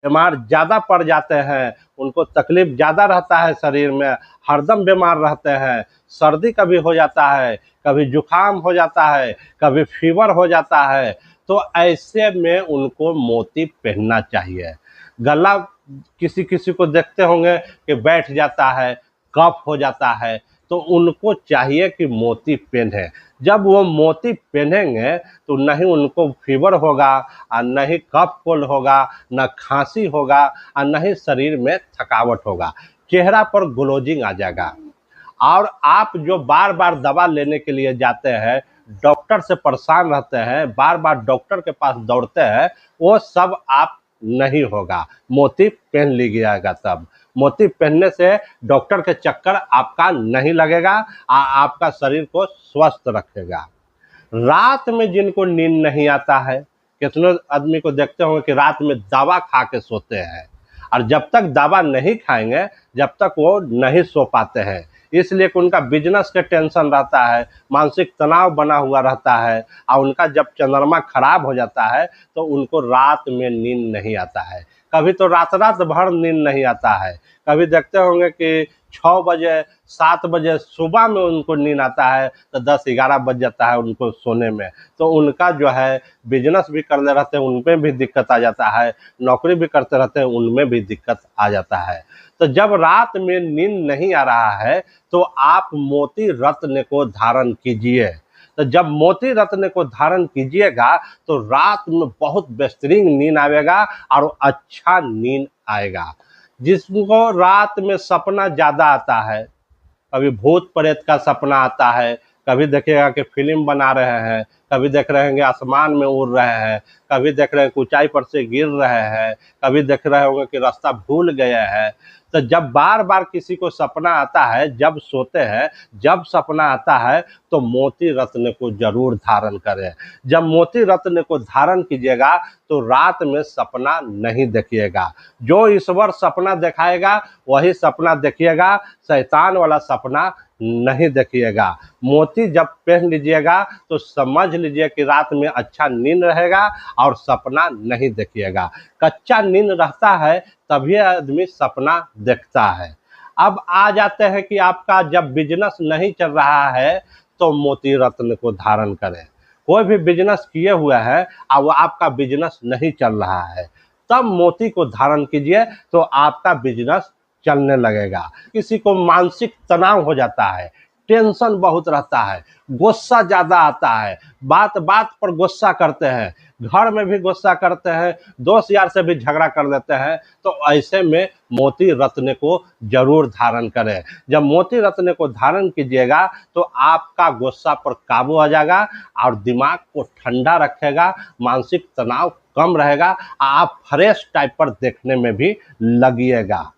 बीमार ज़्यादा पड़ जाते हैं, उनको तकलीफ ज़्यादा रहता है, शरीर में हरदम बीमार रहते हैं। सर्दी कभी हो जाता है, कभी जुकाम हो जाता है, कभी फीवर हो जाता है। तो ऐसे में उनको मोती पहनना चाहिए। गला किसी किसी को देखते होंगे कि बैठ जाता है, कफ हो जाता है, तो उनको चाहिए कि मोती पहने। जब वो मोती पहनेंगे तो नहीं उनको फीवर होगा और न ही कफ कोल्ड होगा, न खांसी होगा और न ही शरीर में थकावट होगा, चेहरा पर ग्लोजिंग आ जाएगा। और आप जो बार बार दवा लेने के लिए जाते हैं, डॉक्टर से परेशान रहते हैं, बार बार डॉक्टर के पास दौड़ते हैं, वो सब आप नहीं होगा। मोती पहन लीजिएगा। तब मोती पहनने से डॉक्टर के चक्कर आपका नहीं लगेगा, आपका शरीर को स्वस्थ रखेगा। रात में जिनको नींद नहीं आता है, कितने आदमी को देखते होंगे कि रात में दवा खा के सोते हैं, और जब तक दवा नहीं खाएंगे जब तक वो नहीं सो पाते हैं। इसलिए कि उनका बिजनेस के टेंशन रहता है, मानसिक तनाव बना हुआ रहता है, और उनका जब चंद्रमा खराब हो जाता है तो उनको रात में नींद नहीं आता है। कभी तो रात रात भर नींद नहीं आता है। कभी देखते होंगे कि 6 बजे 7 बजे सुबह में उनको नींद आता है, तो 10-11 बज जाता है उनको सोने में। तो उनका जो है बिजनेस भी करते रहते हैं, उनमें भी दिक्कत आ जाता है, नौकरी भी करते रहते हैं, उनमें भी दिक्कत आ जाता है। तो जब रात में नींद नहीं आ रहा है तो आप मोती रत्न को धारण कीजिए। तो जब मोती रत्न को धारण कीजिएगा तो रात में बहुत बेहतरीन नींद आएगा और अच्छा नींद आएगा। जिसको रात में सपना ज़्यादा आता है, कभी भूत प्रेत का सपना आता है, कभी देखिएगा कि फिल्म बना रहे हैं, कभी देख रहे होंगे आसमान में उड़ रहे हैं, कभी देख रहे हैं ऊंचाई पर से गिर रहे हैं, कभी देख रहे होंगे कि रास्ता भूल गए हैं। तो जब बार बार किसी को सपना आता है, जब सोते हैं, जब सपना आता है, तो मोती रत्न को जरूर धारण करें। जब मोती रत्न को धारण कीजिएगा तो रात में सपना नहीं देखिएगा। जो ईश्वर सपना दिखाएगा वही सपना देखिएगा, शैतान वाला सपना नहीं देखिएगा। मोती जब पहन लीजिएगा तो समझ लीजिए कि रात में अच्छा नींद रहेगा और सपना नहीं देखिएगा। कच्चा नींद रहता है तभी आदमी सपना देखता है। अब आ जाते हैं कि आपका जब बिजनेस नहीं चल रहा है तो मोती रत्न को धारण करें। कोई भी बिजनेस किए हुए है और वो आपका बिजनेस नहीं चल रहा है, तब मोती को धारण कीजिए तो आपका बिजनेस चलने लगेगा। किसी को मानसिक तनाव हो जाता है, टेंशन बहुत रहता है, गुस्सा ज़्यादा आता है, बात बात पर गुस्सा करते हैं, घर में भी गुस्सा करते हैं, दोस्त यार से भी झगड़ा कर लेते हैं, तो ऐसे में मोती रत्न को जरूर धारण करें। जब मोती रत्न को धारण कीजिएगा तो आपका गुस्सा पर काबू आ जाएगा और दिमाग को ठंडा रखेगा, मानसिक तनाव कम रहेगा, आप फ्रेश टाइप पर देखने में भी लगिएगा।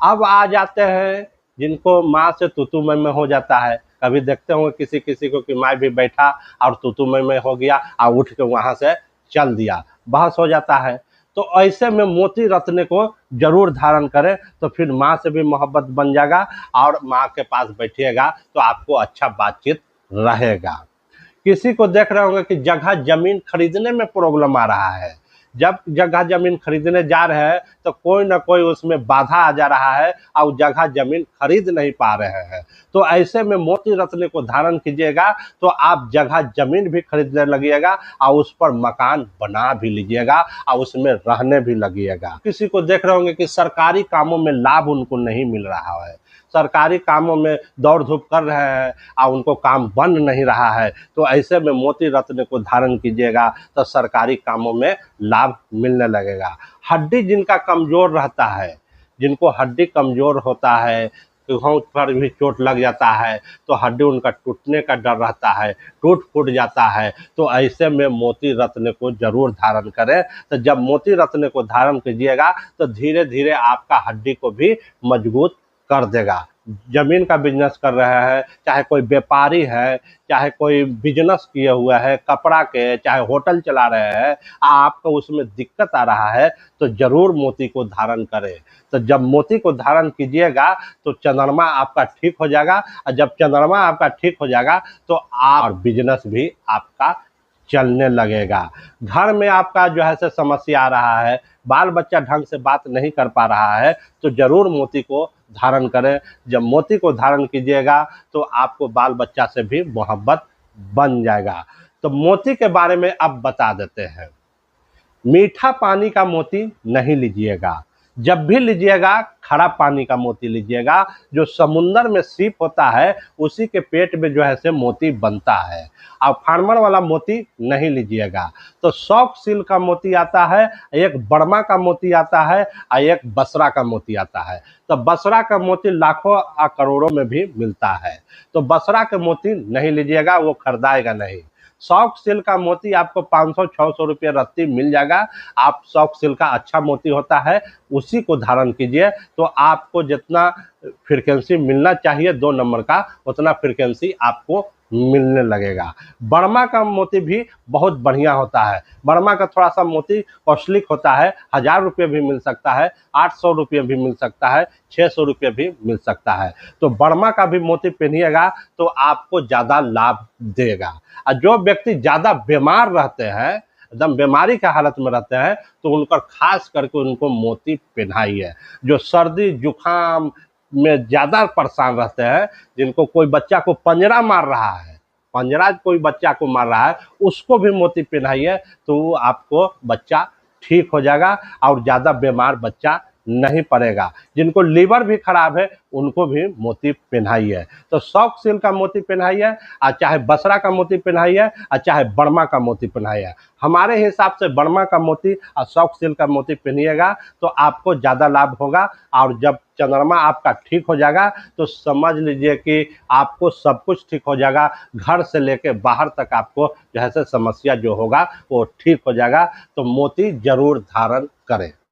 अब आ जाते हैं जिनको माँ से तूतू मैं हो जाता है। कभी देखते होंगे किसी किसी को कि माँ भी बैठा और तूतू मैं हो गया और उठ के वहाँ से चल दिया, बहस हो जाता है। तो ऐसे में मोती रत्न को जरूर धारण करें तो फिर माँ से भी मोहब्बत बन जाएगा और माँ के पास बैठिएगा तो आपको अच्छा बातचीत रहेगा। किसी को देख रहे होंगे कि जगह जमीन खरीदने में प्रॉब्लम आ रहा है। जब जगह जमीन खरीदने जा रहे हैं तो कोई ना कोई उसमें बाधा आ जा रहा है और जगह जमीन खरीद नहीं पा रहे हैं। तो ऐसे में मोती रत्न को धारण कीजिएगा तो आप जगह जमीन भी खरीदने लगिएगा और उस पर मकान बना भी लीजिएगा और उसमें रहने भी लगिएगा। किसी को देख रहे होंगे कि सरकारी कामों में लाभ उनको नहीं मिल रहा है, सरकारी कामों में दौड़ धूप कर रहे हैं और उनको काम बन नहीं रहा है, तो ऐसे में मोती रत्न को धारण कीजिएगा तो सरकारी कामों में लाभ मिलने लगेगा। हड्डी जिनका कमज़ोर रहता है, जिनको हड्डी कमज़ोर होता है, कहीं पर भी चोट लग जाता है तो हड्डी उनका टूटने का डर रहता है, टूट फूट जाता है, तो ऐसे में मोती रत्न को जरूर धारण करें। तो जब मोती रत्न को धारण कीजिएगा तो धीरे धीरे आपका हड्डी को भी मजबूत कर देगा। जमीन का बिजनेस कर रहे हैं, चाहे कोई व्यापारी है, चाहे कोई बिजनेस किए हुए है कपड़ा के, चाहे होटल चला रहे हैं, आपको उसमें दिक्कत आ रहा है तो जरूर मोती को धारण करें। तो जब मोती को धारण कीजिएगा तो चंद्रमा आपका ठीक हो जाएगा, और जब चंद्रमा आपका ठीक हो जाएगा तो आप बिजनेस भी आपका चलने लगेगा। घर में आपका जो है से समस्या आ रहा है, बाल बच्चा ढंग से बात नहीं कर पा रहा है, तो जरूर मोती को धारण करें। जब मोती को धारण कीजिएगा तो आपको बाल बच्चा से भी मोहब्बत बन जाएगा। तो मोती के बारे में अब बता देते हैं। मीठा पानी का मोती नहीं लीजिएगा, जब भी लीजिएगा खरा पानी का मोती लीजिएगा। जो समुंदर में सीप होता है उसी के पेट में जो है से मोती बनता है। अब फार्मर वाला मोती नहीं लीजिएगा। तो शौक सील का मोती आता है, एक बर्मा का मोती आता है और एक बसरा का मोती आता है। तो बसरा का मोती लाखों और करोड़ों में भी मिलता है। तो बसरा के मोती नहीं लीजिएगा, वो खरीदाएगा नहीं। शौक सिल का मोती आपको 500-600 रुपये रत्ती मिल जाएगा। आप शौक सिल का अच्छा मोती होता है उसी को धारण कीजिए, तो आपको जितना फ्रीक्वेंसी मिलना चाहिए 2 नंबर का, उतना फ्रीक्वेंसी आपको मिलने लगेगा। बर्मा का मोती भी बहुत बढ़िया होता है। बर्मा का थोड़ा सा मोती कॉस्टलिक होता है, 1000 रुपये भी मिल सकता है, 800 रुपये भी मिल सकता है, 600 रुपये भी मिल सकता है। तो बर्मा का भी मोती पहनिएगा तो आपको ज़्यादा लाभ देगा। और जो व्यक्ति ज़्यादा बीमार रहते हैं, एकदम बीमारी के हालत में रहते हैं, तो उनका खास करके उनको मोती पहनाइए। जो सर्दी जुकाम में ज़्यादा परेशान रहते हैं, जिनको कोई बच्चा को पंजरा मार रहा है, पंजरा कोई बच्चा को मार रहा है, उसको भी मोती पहनाइए तो आपको बच्चा ठीक हो जाएगा और ज़्यादा बीमार बच्चा नहीं पड़ेगा। जिनको लीवर भी खराब है उनको भी मोती पहनाइए। तो शौक सील का मोती पहनाइए, और चाहे बसरा का मोती पहनाइए, और चाहे बर्मा का मोती पहनाइए। हमारे हिसाब से बर्मा का मोती और शौक सील का मोती पहनिएगा तो आपको ज़्यादा लाभ होगा। और जब चंद्रमा आपका ठीक हो जाएगा तो समझ लीजिए कि आपको सब कुछ ठीक हो जाएगा। घर से लेके बाहर तक आपको जैसे समस्या जो होगा वो ठीक हो जाएगा। तो मोती जरूर धारण करें।